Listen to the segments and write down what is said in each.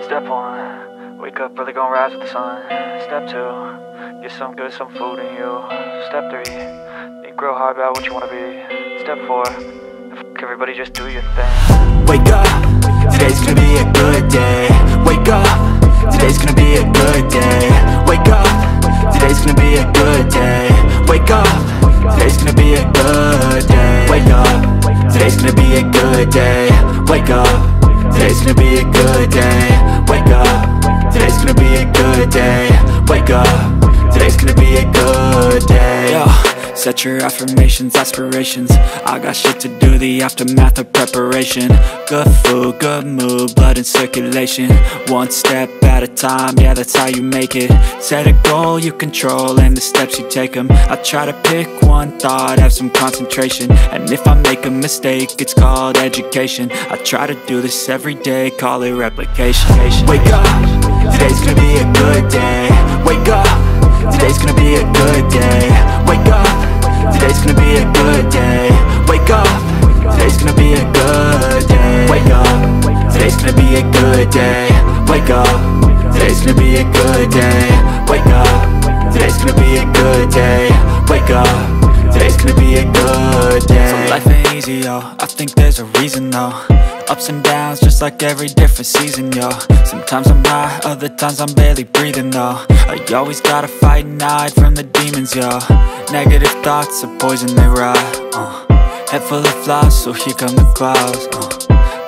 Step 1, wake up early, gonna rise with the sun. Step 2, get some good, some food in you. Step 3, think real hard about what you wanna be. Step 4, fuck everybody, just do your thing. Wake up, today's gonna be a good day. Wake up, today's gonna be a good day. Wake up, today's gonna be a good day. Wake up, today's gonna be a good day. Wake up, today's gonna be a good day. Wake up, today's gonna be a good day. Wake up, today's gonna be a good day. Wake up, today's gonna be a good day. Yo, set your affirmations, aspirations. I got shit to do, the aftermath of preparation. Good food, good mood, blood in circulation. One step at a time, yeah, that's how you make it. Set a goal you control and the steps you take them. I try to pick one thought, have some concentration. And if I make a mistake, it's called education. I try to do this every day, call it replication. Wake up, today's gonna be a good day. Wake up, today's gonna be a good day. Wake up, today's gonna be a good day. Wake up, today's gonna be a good day. Wake up, today's gonna be a good day. Wake up, today's gonna be a good day. Wake up, today's gonna be a good day. Wake up, today's gonna be a good day. So life ain't easy, yo, I think there's a reason though. Ups and downs, just like every different season, yo. Sometimes I'm high, other times I'm barely breathing, though. I always gotta fight and hide from the demons, yo. Negative thoughts are poison, they rot. Head full of flies, so here come the clouds.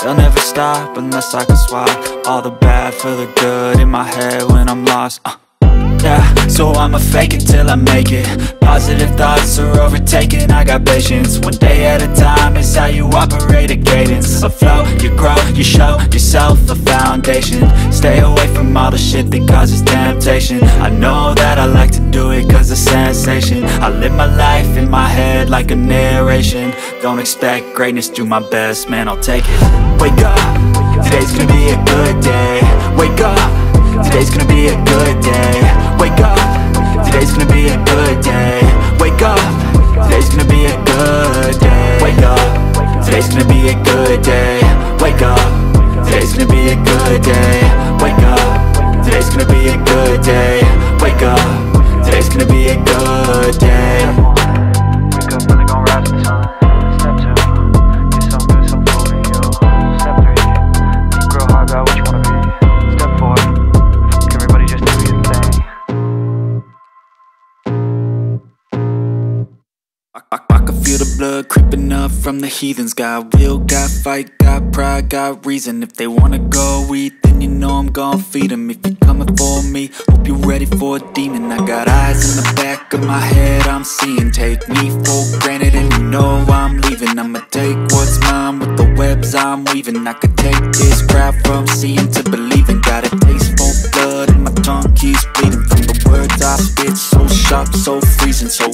They'll never stop unless I can swap all the bad for the good in my head when I'm lost. Yeah, so I'ma fake it till I make it. Positive thoughts are overtaken, I got patience. One day at a time is how you operate a cadence. A flow, you grow, you show yourself a foundation. Stay away from all the shit that causes temptation. I know that I like to do it cause it's sensation. I live my life in my head like a narration. Don't expect greatness, do my best, man, I'll take it. Wake up, today's gonna be a good day. Wake up, today's gonna be a good day. Wake up, today's gonna be a good day. Wake up, today's gonna be a good day. Wake up, today's gonna be a good day. Wake up, today's gonna be a good day. Wake up, today's gonna be a good day. Wake up, today's gonna be a good day. Wake up early, gonna rise with the sun. Step 2, get some good, some food in you. Step 3, think real hard about what you wanna be. Step 4, fuck everybody, just do your thing. I can feel the blood creeping up from the heathens. Got will, got fight, got pride, got reason. If they wanna go eat, then you know I'm gon' feed them. If you're coming for me, hope you're ready for a demon. I got eyes in the back of my head, I'm seeing. Take me for granted and you know I'm leaving. I'ma take what's mine with the webs I'm weaving. I could take this crowd from seeing to believing. Got a taste for blood and my tongue keeps bleeding from the words I spit. So sharp, so freezing, so